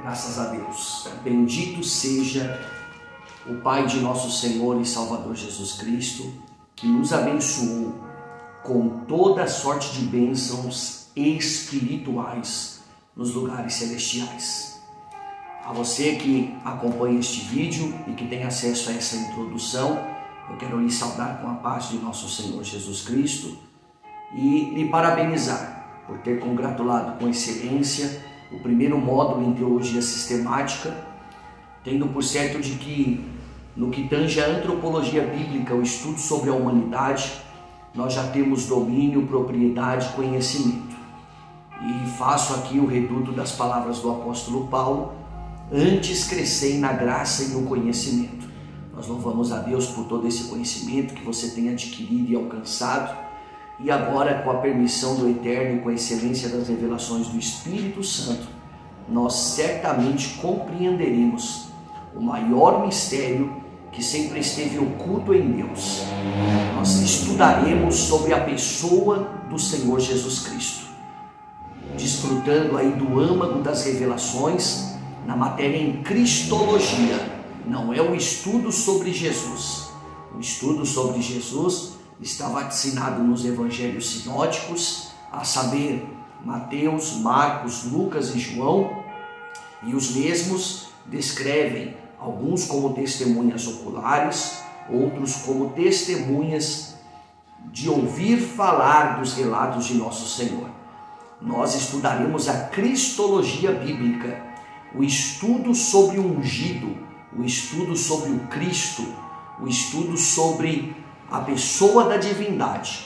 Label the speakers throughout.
Speaker 1: Graças a Deus. Bendito seja o Pai de nosso Senhor e Salvador Jesus Cristo, que nos abençoou com toda sorte de bênçãos espirituais nos lugares celestiais. A você que acompanha este vídeo e que tem acesso a essa introdução, eu quero lhe saudar com a paz de nosso Senhor Jesus Cristo e lhe parabenizar por ter congratulado com excelência o primeiro módulo em Teologia Sistemática, tendo por certo de que, no que tange a antropologia bíblica, o estudo sobre a humanidade, nós já temos domínio, propriedade, conhecimento. E faço aqui o reduto das palavras do apóstolo Paulo: antes crescei na graça e no conhecimento. Nós louvamos a Deus por todo esse conhecimento que você tem adquirido e alcançado. E agora, com a permissão do Eterno e com a excelência das revelações do Espírito Santo, nós certamente compreenderemos o maior mistério que sempre esteve oculto em Deus. Nós estudaremos sobre a pessoa do Senhor Jesus Cristo, desfrutando aí do âmago das revelações na matéria em Cristologia. Não é o estudo sobre Jesus. O estudo sobre Jesus está vacinado nos evangelhos sinóticos, a saber, Mateus, Marcos, Lucas e João, e os mesmos descrevem alguns como testemunhas oculares, outros como testemunhas de ouvir falar dos relatos de nosso Senhor. Nós estudaremos a Cristologia bíblica, o estudo sobre o ungido, o estudo sobre o Cristo, o estudo sobre a pessoa da divindade,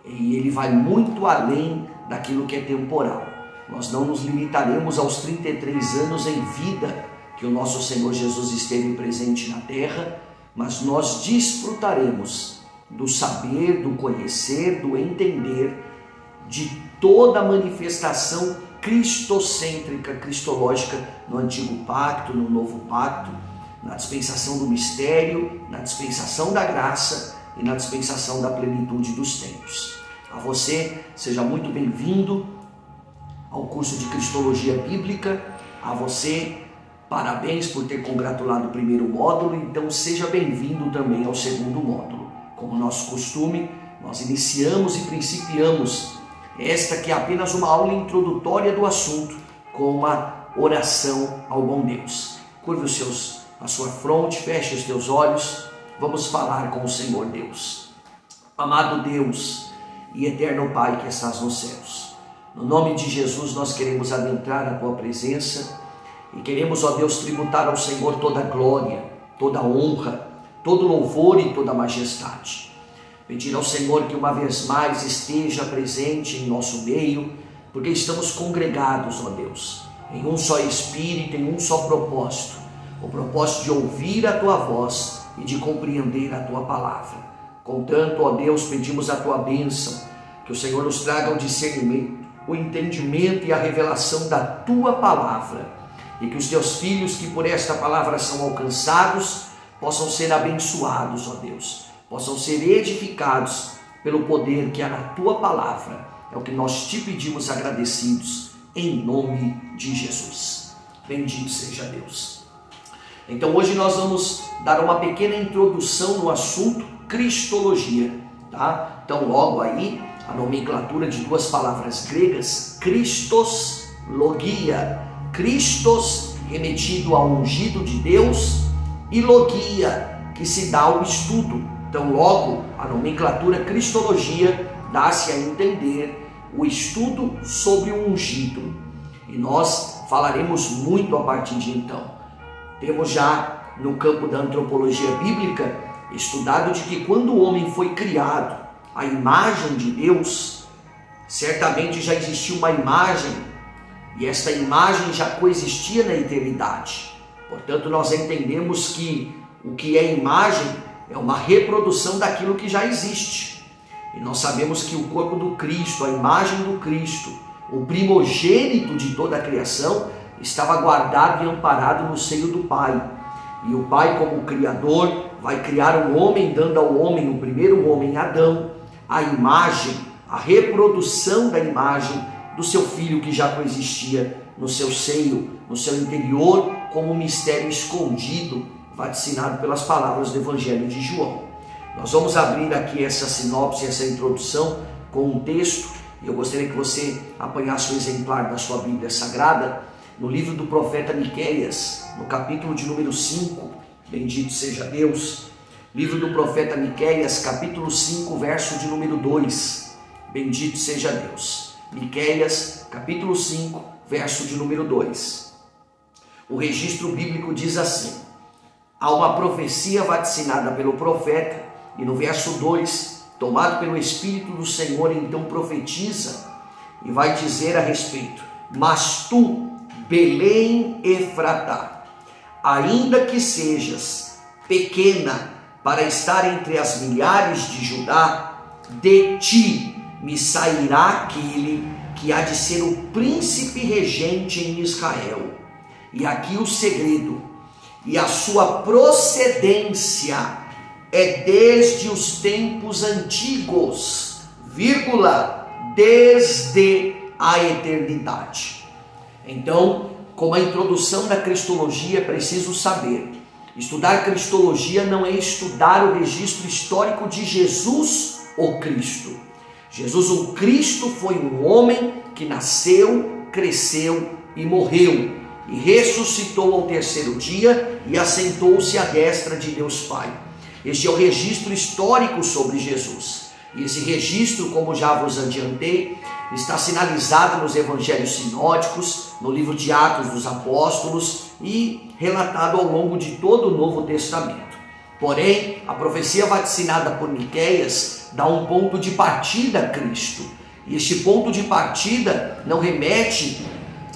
Speaker 1: e ele vai muito além daquilo que é temporal. Nós não nos limitaremos aos 33 anos em vida que o nosso Senhor Jesus esteve presente na terra, mas nós desfrutaremos do saber, do conhecer, do entender de toda a manifestação cristocêntrica, cristológica no Antigo Pacto, no Novo Pacto, na dispensação do mistério, na dispensação da graça e na dispensação da plenitude dos tempos. A você, seja muito bem-vindo ao curso de Cristologia Bíblica. A você, parabéns por ter congratulado o primeiro módulo, então seja bem-vindo também ao segundo módulo. Como nosso costume, nós iniciamos e principiamos esta que é apenas uma aula introdutória do assunto, com uma oração ao bom Deus. Curve a sua fronte, feche os teus olhos. Vamos falar com o Senhor Deus. Amado Deus e eterno Pai que estás nos céus, no nome de Jesus nós queremos adentrar a Tua presença e queremos, ó Deus, tributar ao Senhor toda a glória, toda a honra, todo louvor e toda a majestade. Pedir ao Senhor que uma vez mais esteja presente em nosso meio, porque estamos congregados, ó Deus, em um só Espírito, em um só propósito, o propósito de ouvir a Tua voz e de compreender a Tua palavra. Contanto, ó Deus, pedimos a Tua bênção, que o Senhor nos traga o discernimento, o entendimento e a revelação da Tua palavra, e que os Teus filhos que por esta palavra são alcançados possam ser abençoados, ó Deus, possam ser edificados pelo poder que há na Tua palavra. É o que nós Te pedimos agradecidos, em nome de Jesus. Bendito seja Deus. Então hoje nós vamos dar uma pequena introdução no assunto Cristologia, tá? Então logo aí a nomenclatura de duas palavras gregas, Christos, logia, Christos remetido ao ungido de Deus e logia, que se dá ao estudo. Então logo a nomenclatura Cristologia dá-se a entender o estudo sobre o ungido, e nós falaremos muito a partir de então. Temos já no campo da antropologia bíblica estudado de que quando o homem foi criado à imagem de Deus, certamente já existia uma imagem e esta imagem já coexistia na eternidade. Portanto, nós entendemos que o que é imagem é uma reprodução daquilo que já existe. E nós sabemos que o corpo do Cristo, a imagem do Cristo, o primogênito de toda a criação, estava guardado e amparado no seio do Pai. E o Pai, como Criador, vai criar um homem, dando ao homem, o primeiro homem, Adão, a imagem, a reprodução da imagem do seu filho que já coexistia no seu seio, no seu interior, como um mistério escondido, vaticinado pelas palavras do Evangelho de João. Nós vamos abrir aqui essa sinopse, essa introdução com um texto, e eu gostaria que você apanhasse o exemplar da sua Bíblia Sagrada, no livro do profeta Miqueias, no capítulo de número 5, bendito seja Deus. Livro do profeta Miqueias, capítulo 5, verso de número 2, bendito seja Deus. Miqueias, capítulo 5, verso de número 2. O registro bíblico diz assim: há uma profecia vaticinada pelo profeta, e no verso 2, tomado pelo Espírito do Senhor, então profetiza, e vai dizer a respeito: mas tu, Belém Efratá, ainda que sejas pequena para estar entre as milhares de Judá, de ti me sairá aquele que há de ser o príncipe regente em Israel. E aqui o segredo: e a sua procedência é desde os tempos antigos, vírgula, desde a eternidade. Então, como a introdução da cristologia, é preciso saber: estudar cristologia não é estudar o registro histórico de Jesus, o Cristo. Jesus, o Cristo, foi um homem que nasceu, cresceu e morreu, e ressuscitou ao terceiro dia e assentou-se à destra de Deus Pai. Este é o registro histórico sobre Jesus. E esse registro, como já vos adiantei, está sinalizado nos evangelhos sinóticos, no livro de Atos dos Apóstolos e relatado ao longo de todo o Novo Testamento. Porém, a profecia vaticinada por Miqueias dá um ponto de partida a Cristo. E este ponto de partida não remete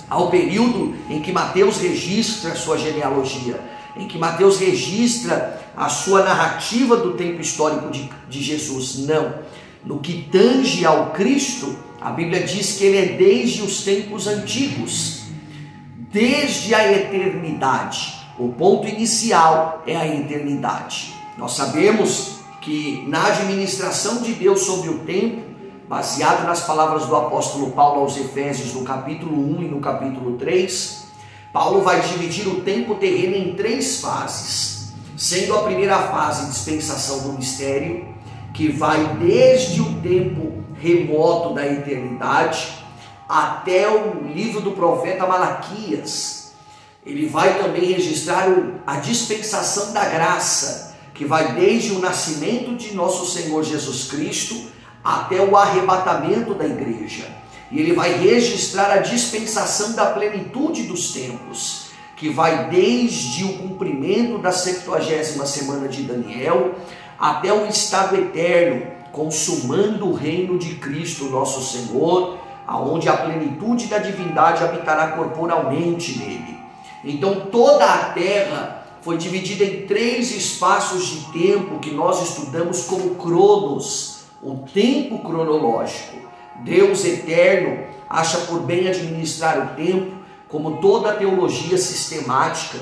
Speaker 1: ao período em que Mateus registra a sua genealogia, em que Mateus registra a sua narrativa do tempo histórico de Jesus. Não. No que tange ao Cristo, a Bíblia diz que ele é desde os tempos antigos, desde a eternidade. O ponto inicial é a eternidade. Nós sabemos que na administração de Deus sobre o tempo, baseado nas palavras do apóstolo Paulo aos Efésios, no capítulo 1 e no capítulo 3, Paulo vai dividir o tempo terreno em 3 fases, sendo a primeira fase dispensação do mistério, que vai desde o tempo remoto da eternidade até o livro do profeta Malaquias. Ele vai também registrar a dispensação da graça, que vai desde o nascimento de nosso Senhor Jesus Cristo até o arrebatamento da igreja. E ele vai registrar a dispensação da plenitude dos tempos, que vai desde o cumprimento da 70ª semana de Daniel até o estado eterno, consumando o reino de Cristo nosso Senhor, aonde a plenitude da divindade habitará corporalmente nele. Então toda a terra foi dividida em 3 espaços de tempo que nós estudamos como cronos, o tempo cronológico. Deus eterno acha por bem administrar o tempo, como toda a teologia sistemática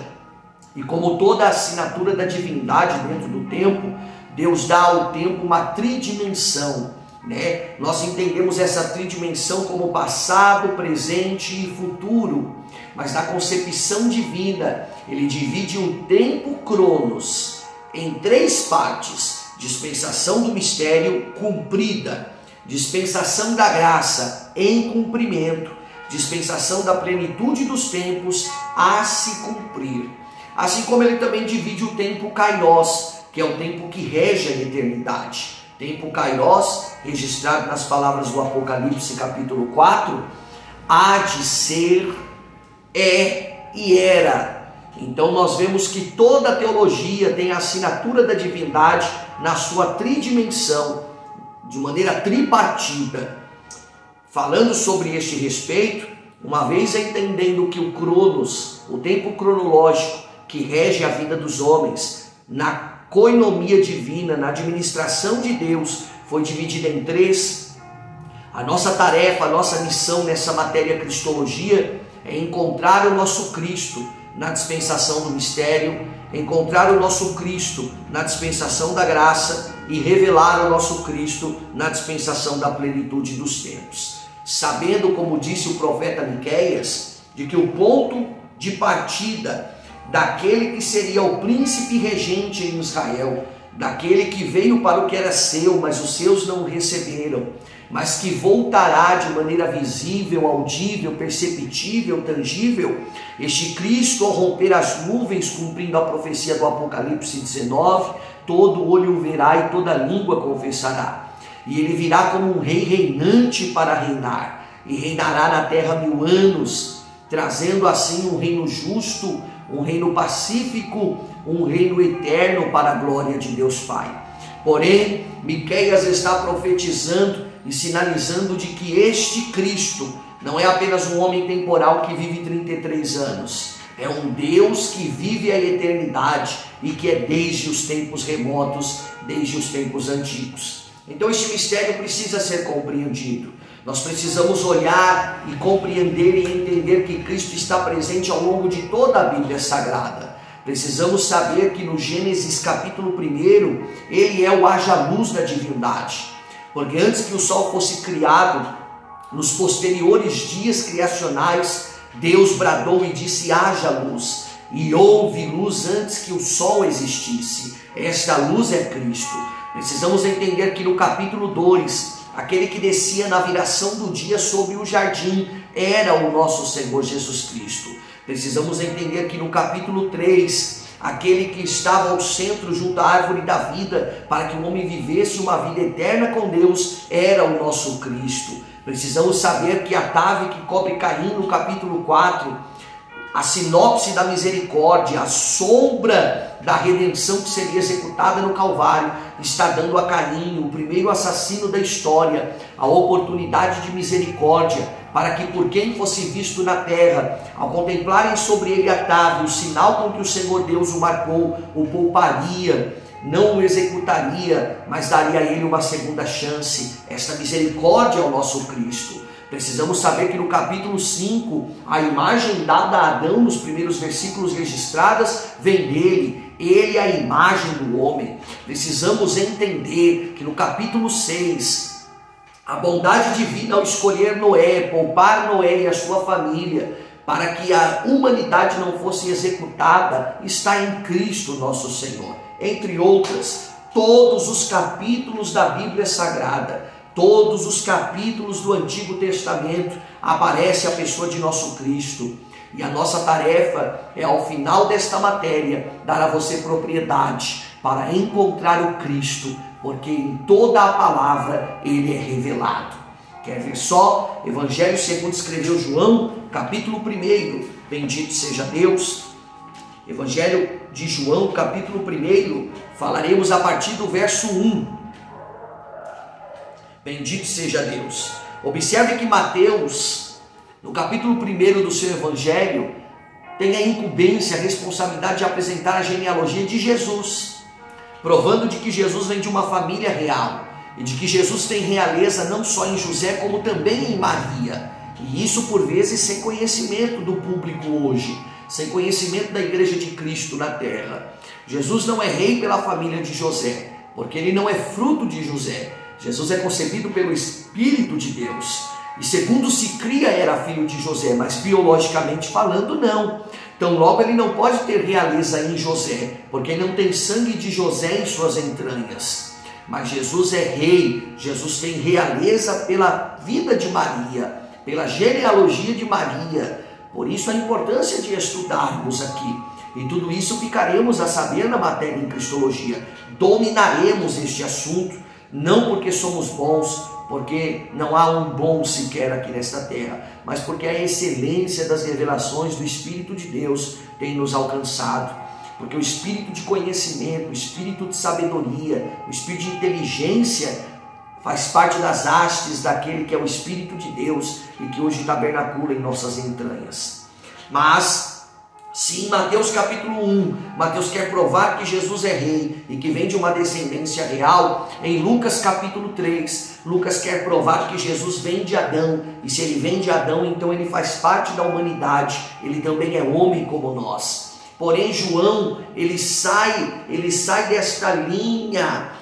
Speaker 1: e como toda a assinatura da divindade dentro do tempo. Deus dá ao tempo uma tridimensão, né? Nós entendemos essa tridimensão como passado, presente e futuro, mas na concepção divina ele divide o tempo cronos em 3 partes: dispensação do mistério cumprida, dispensação da graça em cumprimento, dispensação da plenitude dos tempos a se cumprir. Assim como ele também divide o tempo kairos, que é o tempo que rege a eternidade. Tempo kairos, registrado nas palavras do Apocalipse capítulo 4, há de ser, é e era. Então nós vemos que toda a teologia tem a assinatura da divindade na sua tridimensão, de maneira tripartida. Falando sobre este respeito, uma vez entendendo que o cronos, o tempo cronológico que rege a vida dos homens, na coinomia divina, na administração de Deus, foi dividida em 3. A nossa tarefa, a nossa missão nessa matéria cristologia é encontrar o nosso Cristo na dispensação do mistério, encontrar o nosso Cristo na dispensação da graça e revelar o nosso Cristo na dispensação da plenitude dos tempos. Sabendo, como disse o profeta Miqueias, de que o ponto de partida daquele que seria o príncipe regente em Israel, daquele que veio para o que era seu, mas os seus não o receberam, mas que voltará de maneira visível, audível, perceptível, tangível, este Cristo, ao romper as nuvens, cumprindo a profecia do Apocalipse 19, todo olho o verá e toda língua confessará. E ele virá como um rei reinante para reinar, e reinará na terra 1000 anos, trazendo assim um reino justo, um reino pacífico, um reino eterno para a glória de Deus Pai. Porém, Miqueias está profetizando e sinalizando de que este Cristo não é apenas um homem temporal que vive 33 anos, é um Deus que vive a eternidade e que é desde os tempos remotos, desde os tempos antigos. Então este mistério precisa ser compreendido. Nós precisamos olhar e compreender e entender que Cristo está presente ao longo de toda a Bíblia Sagrada. Precisamos saber que no Gênesis capítulo 1, ele é o haja-luz da divindade. Porque antes que o sol fosse criado, nos posteriores dias criacionais, Deus bradou e disse: haja luz. E houve luz antes que o sol existisse. Esta luz é Cristo. Precisamos entender que no capítulo 2, aquele que descia na viração do dia sobre o jardim era o nosso Senhor Jesus Cristo. Precisamos entender que no capítulo 3, aquele que estava ao centro junto à árvore da vida, para que o homem vivesse uma vida eterna com Deus, era o nosso Cristo. Precisamos saber que a tave que cobre Caim no capítulo 4, a sinopse da misericórdia, a sombra da redenção que seria executada no Calvário, está dando a Caim, o primeiro assassino da história, a oportunidade de misericórdia, para que por quem fosse visto na terra, ao contemplarem sobre ele a tave, o sinal com que o Senhor Deus o marcou, o pouparia, não o executaria, mas daria a ele uma segunda chance. Esta misericórdia é o nosso Cristo. Precisamos saber que no capítulo 5, a imagem dada a Adão nos primeiros versículos registradas vem dele. Ele é a imagem do homem. Precisamos entender que no capítulo 6, a bondade divina ao escolher Noé, poupar Noé e a sua família, para que a humanidade não fosse executada, está em Cristo nosso Senhor. Entre outras, todos os capítulos da Bíblia Sagrada, todos os capítulos do Antigo Testamento, aparece a pessoa de nosso Cristo. E a nossa tarefa é, ao final desta matéria, dar a você propriedade para encontrar o Cristo, porque em toda a palavra ele é revelado. Quer ver só? Evangelho segundo escreveu João, capítulo 1. Bendito seja Deus. Evangelho de João, capítulo 1, falaremos a partir do verso 1. Bendito seja Deus. Observe que Mateus, no capítulo 1 do seu evangelho, tem a incumbência, a responsabilidade de apresentar a genealogia de Jesus, provando de que Jesus vem de uma família real e de que Jesus tem realeza não só em José, como também em Maria. E isso por vezes sem conhecimento do público hoje, sem conhecimento da igreja de Cristo na terra. Jesus não é rei pela família de José, porque ele não é fruto de José. Jesus é concebido pelo Espírito de Deus. E segundo se cria era filho de José, mas biologicamente falando não. Então logo ele não pode ter realeza em José, porque não tem sangue de José em suas entranhas. Mas Jesus é rei, Jesus tem realeza pela vida de Maria, pela genealogia de Maria. Por isso a importância de estudarmos aqui. E tudo isso ficaremos a saber na matéria em Cristologia. Dominaremos este assunto, não porque somos bons, porque não há um bom sequer aqui nesta terra, mas porque a excelência das revelações do Espírito de Deus tem nos alcançado. Porque o espírito de conhecimento, o espírito de sabedoria, o espírito de inteligência faz parte das hastes daquele que é o Espírito de Deus e que hoje tabernacula em nossas entranhas. Mas sim, Mateus capítulo 1, Mateus quer provar que Jesus é rei e que vem de uma descendência real. Em Lucas capítulo 3, Lucas quer provar que Jesus vem de Adão, e se ele vem de Adão, então ele faz parte da humanidade, ele também é homem como nós. Porém João, ele sai desta linha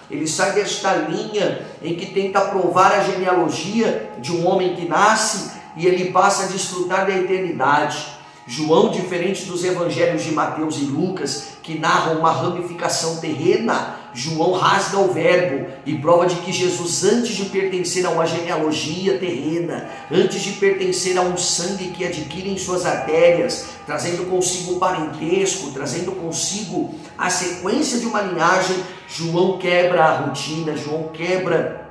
Speaker 1: em que tenta provar a genealogia de um homem que nasce e ele passa a desfrutar da eternidade. João, diferente dos evangelhos de Mateus e Lucas, que narram uma ramificação terrena, João rasga o verbo e prova de que Jesus, antes de pertencer a uma genealogia terrena, antes de pertencer a um sangue que adquire em suas artérias, trazendo consigo o parentesco, trazendo consigo a sequência de uma linhagem, João quebra a rotina, João quebra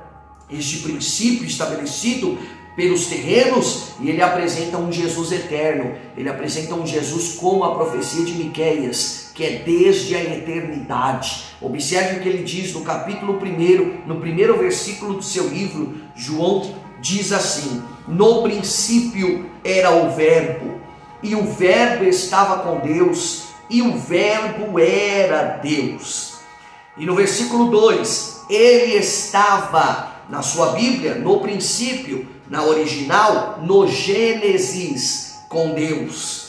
Speaker 1: este princípio estabelecido pelos terrenos, e ele apresenta um Jesus eterno, ele apresenta um Jesus como a profecia de Miqueias, que é desde a eternidade. Observe o que ele diz no capítulo 1, no primeiro versículo do seu livro. João diz assim: no princípio era o verbo, e o verbo estava com Deus, e o verbo era Deus. E no versículo 2, ele estava, na sua Bíblia, no princípio, na original, no Gênesis, com Deus.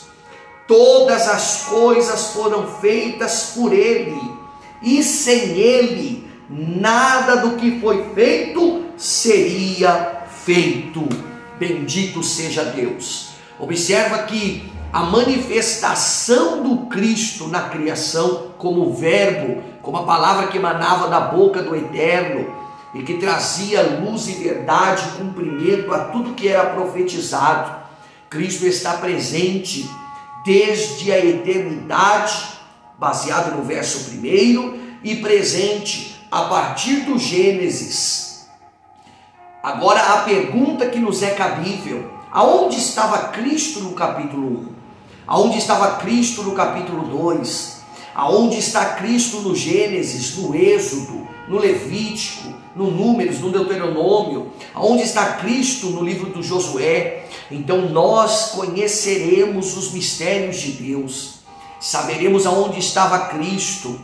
Speaker 1: Todas as coisas foram feitas por ele, e sem ele, nada do que foi feito seria feito. Bendito seja Deus. Observa que a manifestação do Cristo na criação, como verbo, como a palavra que emanava da boca do Eterno, e que trazia luz e verdade e cumprimento a tudo que era profetizado. Cristo está presente desde a eternidade, baseado no verso 1, e presente a partir do Gênesis. Agora a pergunta que nos é cabível: aonde estava Cristo no capítulo 1? Aonde estava Cristo no capítulo 2? Aonde está Cristo no Gênesis, no Êxodo, no Levítico, no Números, no Deuteronômio? Aonde está Cristo no livro do Josué? Então nós conheceremos os mistérios de Deus, saberemos aonde estava Cristo,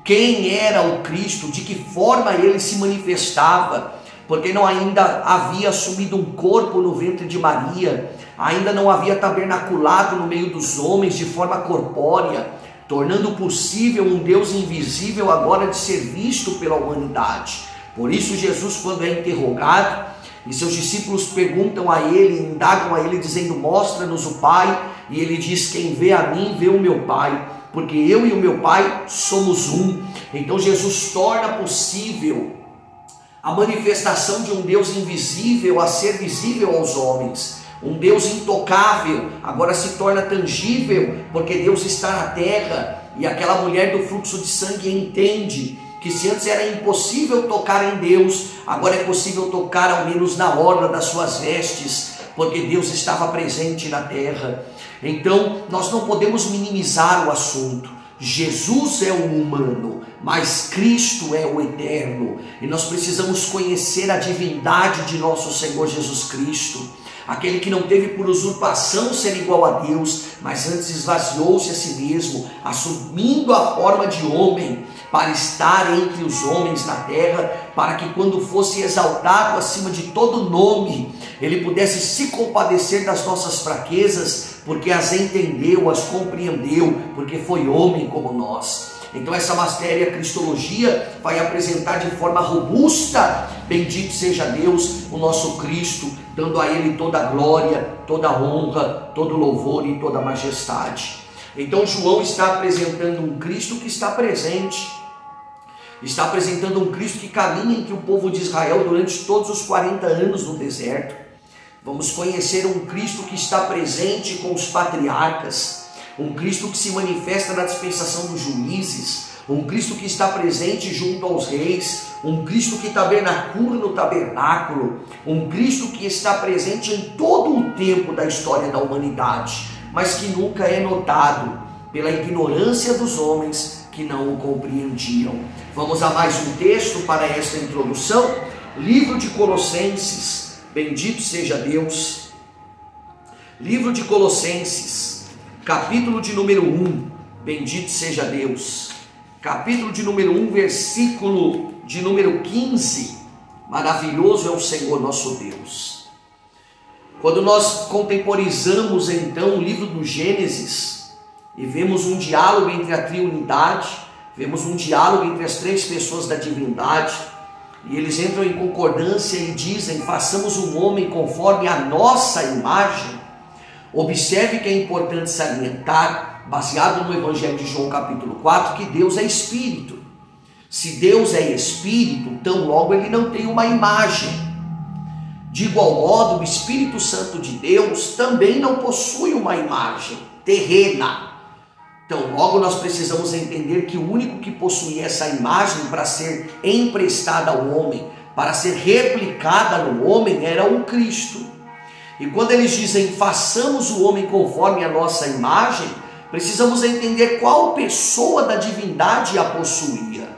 Speaker 1: quem era o Cristo, de que forma ele se manifestava, porque não ainda havia assumido um corpo no ventre de Maria, ainda não havia tabernaculado no meio dos homens de forma corpórea, tornando possível um Deus invisível agora de ser visto pela humanidade. Por isso Jesus, quando é interrogado, e seus discípulos perguntam a ele, indagam a ele dizendo: mostra-nos o Pai, e ele diz: quem vê a mim vê o meu Pai, porque eu e o meu Pai somos um. Então Jesus torna possível a manifestação de um Deus invisível a ser visível aos homens. Um Deus intocável agora se torna tangível, porque Deus está na terra, e aquela mulher do fluxo de sangue entende que se antes era impossível tocar em Deus, agora é possível tocar ao menos na orla das suas vestes, porque Deus estava presente na terra. Então nós não podemos minimizar o assunto. Jesus é o humano, mas Cristo é o eterno, e nós precisamos conhecer a divindade de nosso Senhor Jesus Cristo, aquele que não teve por usurpação ser igual a Deus, mas antes esvaziou-se a si mesmo, assumindo a forma de homem, para estar entre os homens na terra, para que quando fosse exaltado acima de todo nome, ele pudesse se compadecer das nossas fraquezas, porque as entendeu, as compreendeu, porque foi homem como nós. Então essa matéria cristologia vai apresentar de forma robusta, bendito seja Deus, o nosso Cristo, dando a Ele toda a glória, toda a honra, todo o louvor e toda a majestade. Então João está apresentando um Cristo que está presente, está apresentando um Cristo que caminha entre o povo de Israel durante todos os 40 anos no deserto. Vamos conhecer um Cristo que está presente com os patriarcas, um Cristo que se manifesta na dispensação dos juízes, um Cristo que está presente junto aos reis, um Cristo que tabernacula no tabernáculo, um Cristo que está presente em todo o tempo da história da humanidade, mas que nunca é notado pela ignorância dos homens que não o compreendiam. Vamos a mais um texto para esta introdução, livro de Colossenses, bendito seja Deus, livro de Colossenses, capítulo de número 1, bendito seja Deus, capítulo de número 1, versículo de número 15, maravilhoso é o Senhor nosso Deus. Quando nós contemporizamos então o livro do Gênesis e vemos um diálogo entre a triunidade, vemos um diálogo entre as três pessoas da divindade, e eles entram em concordância e dizem: façamos um homem conforme a nossa imagem. Observe que é importante salientar, baseado no Evangelho de João capítulo 4, que Deus é Espírito. Se Deus é Espírito, tão logo ele não tem uma imagem. De igual modo, o Espírito Santo de Deus também não possui uma imagem terrena. Então, logo nós precisamos entender que o único que possuía essa imagem para ser emprestada ao homem, para ser replicada no homem, era o Cristo. E quando eles dizem: façamos o homem conforme a nossa imagem, precisamos entender qual pessoa da divindade a possuía.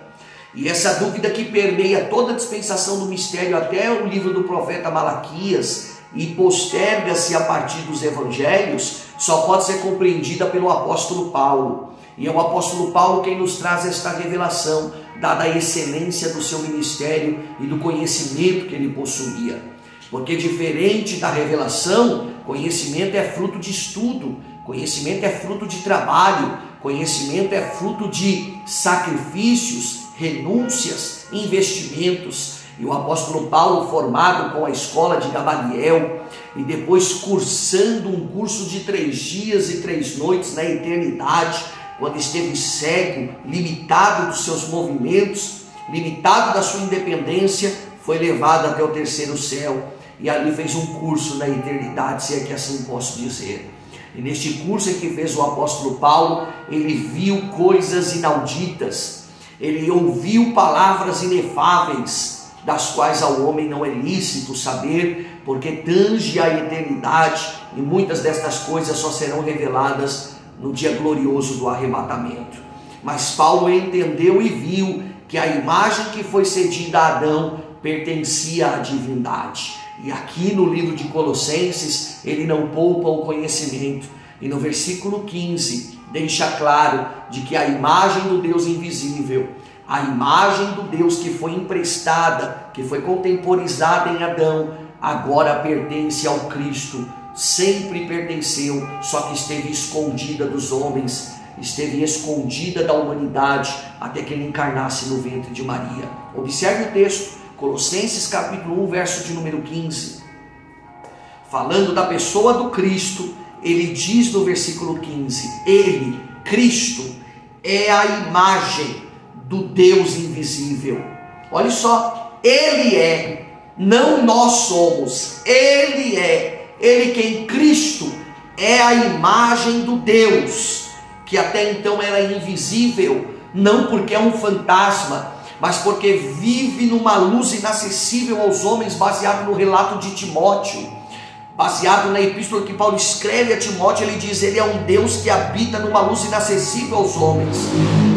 Speaker 1: E essa dúvida que permeia toda a dispensação do mistério até o livro do profeta Malaquias e posterga-se a partir dos evangelhos, só pode ser compreendida pelo apóstolo Paulo. E é o apóstolo Paulo quem nos traz esta revelação, dada a excelência do seu ministério e do conhecimento que ele possuía. Porque diferente da revelação, conhecimento é fruto de estudo, conhecimento é fruto de trabalho, conhecimento é fruto de sacrifícios, renúncias, investimentos. E o apóstolo Paulo, formado com a escola de Gamaliel e depois cursando um curso de 3 dias e 3 noites na eternidade, quando esteve cego, limitado dos seus movimentos, limitado da sua independência, foi levado até o 3º céu e ali fez um curso na eternidade, se é que assim posso dizer. E neste curso em que fez o apóstolo Paulo, ele viu coisas inauditas, ele ouviu palavras inefáveis, das quais ao homem não é lícito saber, porque tange a eternidade, e muitas destas coisas só serão reveladas no dia glorioso do arrebatamento. Mas Paulo entendeu e viu que a imagem que foi cedida a Adão pertencia à divindade. E aqui no livro de Colossenses, ele não poupa o conhecimento, e no versículo 15 deixa claro de que a imagem do Deus invisível, a imagem do Deus que foi emprestada, que foi contemporizada em Adão, agora pertence ao Cristo. Sempre pertenceu, só que esteve escondida dos homens, esteve escondida da humanidade, até que ele encarnasse no ventre de Maria. Observe o texto, Colossenses capítulo 1, verso de número 15. Falando da pessoa do Cristo, ele diz no versículo 15, ele, Cristo, é a imagem do Deus invisível. Olha só, ele é, não nós somos, ele é, ele que em Cristo é a imagem do Deus, que até então era invisível, não porque é um fantasma, mas porque vive numa luz inacessível aos homens, baseado no relato de Timóteo. Baseado na epístola que Paulo escreve a Timóteo, ele diz: ele é um Deus que habita numa luz inacessível aos homens.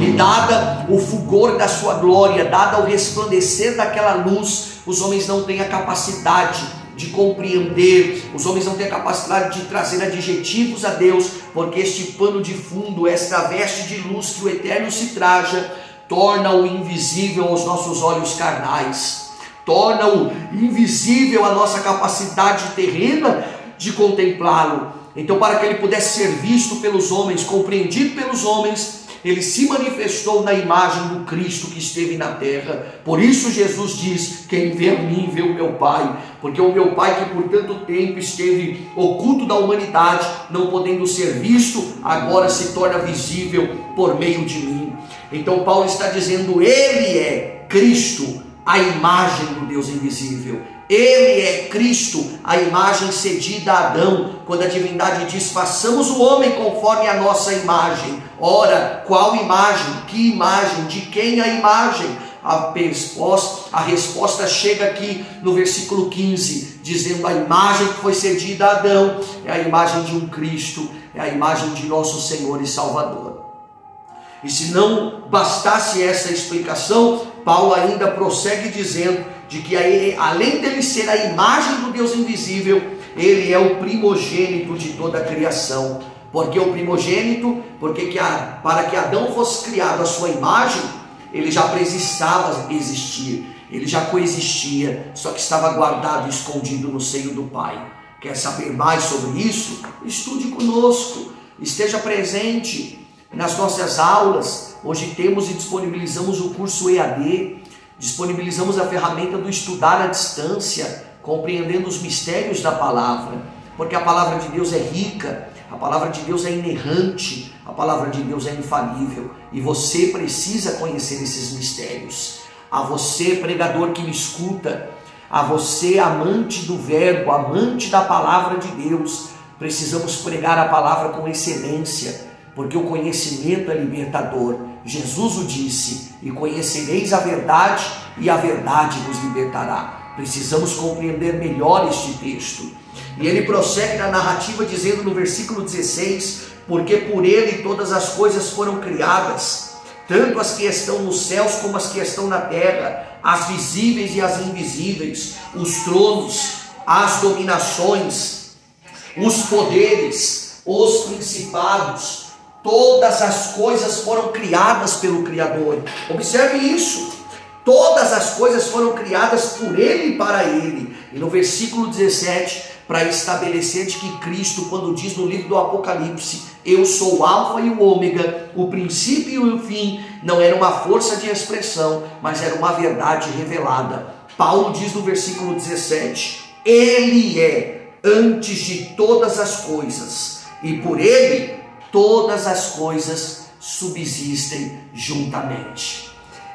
Speaker 1: E dada o fulgor da sua glória, dada o resplandecer daquela luz, os homens não têm a capacidade de compreender, os homens não têm a capacidade de trazer adjetivos a Deus, porque este pano de fundo, esta veste de luz que o Eterno se traja, torna-o invisível aos nossos olhos carnais, torna-o invisível à nossa capacidade terrena de contemplá-lo. Então, para que ele pudesse ser visto pelos homens, compreendido pelos homens, ele se manifestou na imagem do Cristo que esteve na terra. Por isso Jesus diz: quem vê a mim vê o meu Pai, porque o meu Pai, que por tanto tempo esteve oculto da humanidade, não podendo ser visto, agora se torna visível por meio de mim. Então Paulo está dizendo: ele é Cristo, a imagem do Deus invisível. Ele é Cristo, a imagem cedida a Adão, quando a divindade diz: façamos o homem conforme a nossa imagem. Ora, qual imagem? Que imagem? De quem a imagem? A resposta chega aqui no versículo 15, dizendo: a imagem que foi cedida a Adão é a imagem de um Cristo, é a imagem de nosso Senhor e Salvador. E se não bastasse essa explicação, Paulo ainda prossegue dizendo de que além dele ser a imagem do Deus invisível, ele é o primogênito de toda a criação. Por que o primogênito? Porque para que Adão fosse criado à sua imagem, ele já precisava existir, ele já coexistia, só que estava guardado e escondido no seio do Pai. Quer saber mais sobre isso? Estude conosco, esteja presente nas nossas aulas. Hoje temos e disponibilizamos o curso EAD. Disponibilizamos a ferramenta do estudar à distância, compreendendo os mistérios da palavra, porque a palavra de Deus é rica, a palavra de Deus é inerrante, a palavra de Deus é infalível, e você precisa conhecer esses mistérios. A você, pregador que me escuta, a você, amante do verbo, amante da palavra de Deus, precisamos pregar a palavra com excelência, porque o conhecimento é libertador. Jesus o disse: e conhecereis a verdade, e a verdade vos libertará. Precisamos compreender melhor este texto. E ele prossegue na narrativa dizendo no versículo 16: porque por ele todas as coisas foram criadas, tanto as que estão nos céus como as que estão na terra, as visíveis e as invisíveis, os tronos, as dominações, os poderes, os principados. Todas as coisas foram criadas pelo Criador. Observe isso. Todas as coisas foram criadas por Ele e para Ele. E no versículo 17, para estabelecer de que Cristo, quando diz no livro do Apocalipse: eu sou o alfa e o ômega, o princípio e o fim, não era uma força de expressão, mas era uma verdade revelada. Paulo diz no versículo 17: Ele é antes de todas as coisas, e por Ele todas as coisas subsistem juntamente.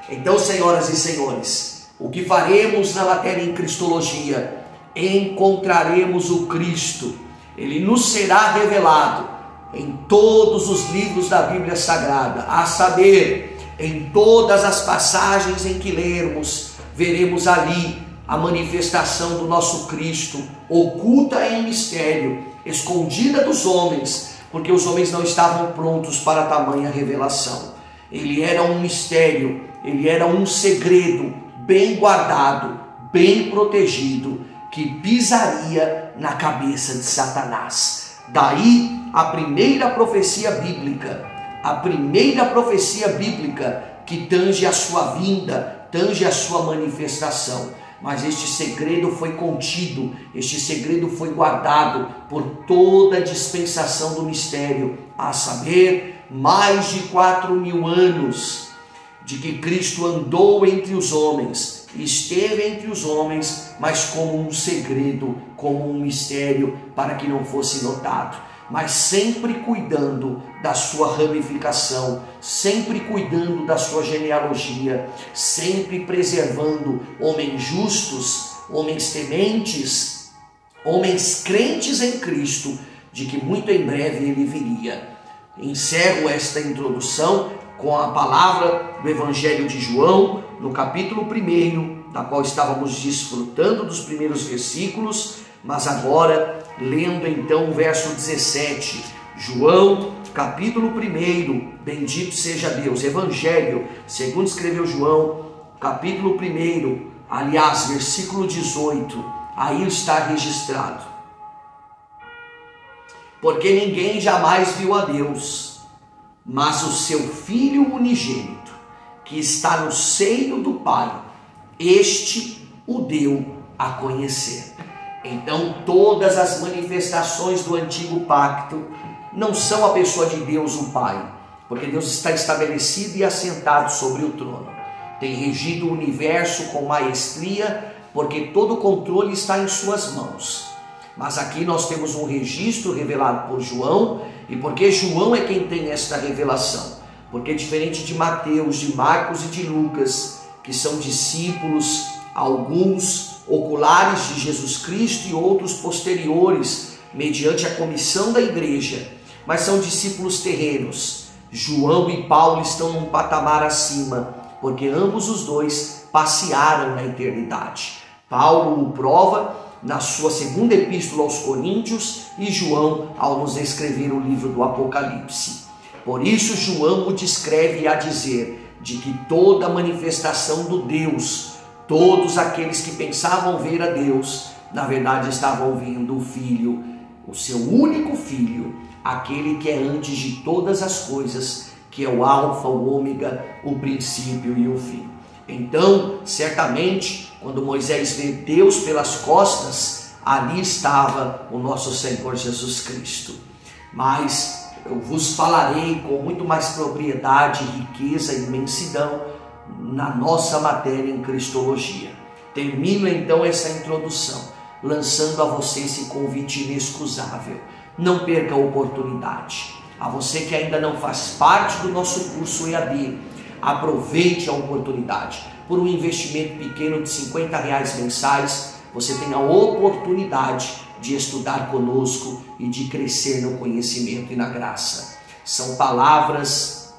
Speaker 1: Então, senhoras e senhores, o que faremos na matéria em Cristologia? Encontraremos o Cristo. Ele nos será revelado em todos os livros da Bíblia Sagrada, a saber, em todas as passagens em que lermos, veremos ali a manifestação do nosso Cristo, oculta em mistério, escondida dos homens, porque os homens não estavam prontos para tamanha revelação. Ele era um mistério, ele era um segredo bem guardado, bem protegido, que pisaria na cabeça de Satanás. Daí a primeira profecia bíblica que tange a sua vinda, tange a sua manifestação. Mas este segredo foi contido, este segredo foi guardado por toda a dispensação do mistério, a saber, mais de 4.000 anos de que Cristo andou entre os homens, esteve entre os homens, mas como um segredo, como um mistério, para que não fosse notado, mas sempre cuidando da sua ramificação, sempre cuidando da sua genealogia, sempre preservando homens justos, homens tementes, homens crentes em Cristo, de que muito em breve ele viria. Encerro esta introdução com a palavra do Evangelho de João, no capítulo 1, da qual estávamos desfrutando dos primeiros versículos, mas agora lendo então o verso 17, João, capítulo 1, bendito seja Deus, Evangelho, segundo escreveu João, capítulo 1, aliás, versículo 18, aí está registrado: porque ninguém jamais viu a Deus, mas o seu Filho unigênito, que está no seio do Pai, este o deu a conhecer. Então todas as manifestações do antigo pacto não são a pessoa de Deus o Pai, porque Deus está estabelecido e assentado sobre o trono, tem regido o universo com maestria, porque todo o controle está em suas mãos. Mas aqui nós temos um registro revelado por João, e porque João é quem tem esta revelação, porque diferente de Mateus, de Marcos e de Lucas, que são discípulos, alguns oculares de Jesus Cristo e outros posteriores, mediante a comissão da igreja, mas são discípulos terrenos. João e Paulo estão num patamar acima, porque ambos os dois passearam na eternidade. Paulo o prova na sua segunda epístola aos Coríntios e João ao nos escrever o livro do Apocalipse. Por isso João o descreve a dizer de que toda manifestação do Deus, todos aqueles que pensavam ver a Deus, na verdade estavam vendo o Filho, o seu único Filho, aquele que é antes de todas as coisas, que é o alfa, o ômega, o princípio e o fim. Então, certamente, quando Moisés vê Deus pelas costas, ali estava o nosso Senhor Jesus Cristo. Mas eu vos falarei com muito mais propriedade, riqueza e imensidão na nossa matéria em Cristologia. Termino então essa introdução, lançando a você esse convite inexcusável. Não perca a oportunidade. A você que ainda não faz parte do nosso curso EAD, aproveite a oportunidade. Por um investimento pequeno de R$50 mensais, você tem a oportunidade de estudar conosco e de crescer no conhecimento e na graça. São palavras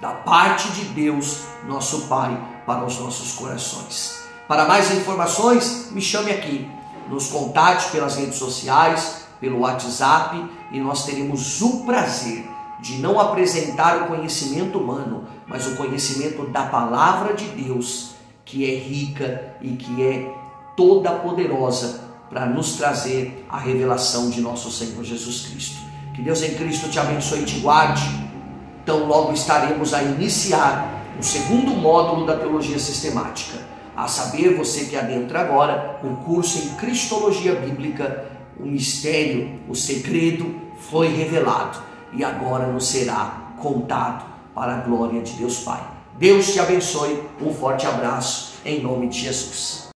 Speaker 1: da parte de Deus, nosso Pai, para os nossos corações. Para mais informações, me chame aqui. Nos contate pelas redes sociais, pelo WhatsApp, e nós teremos o prazer de não apresentar o conhecimento humano, mas o conhecimento da palavra de Deus, que é rica e que é toda poderosa para nos trazer a revelação de nosso Senhor Jesus Cristo. Que Deus em Cristo te abençoe e te guarde. Então logo estaremos a iniciar o segundo módulo da Teologia Sistemática, a saber, você que adentra agora o curso em Cristologia Bíblica. O mistério, o segredo foi revelado e agora nos será contado para a glória de Deus Pai. Deus te abençoe, um forte abraço em nome de Jesus.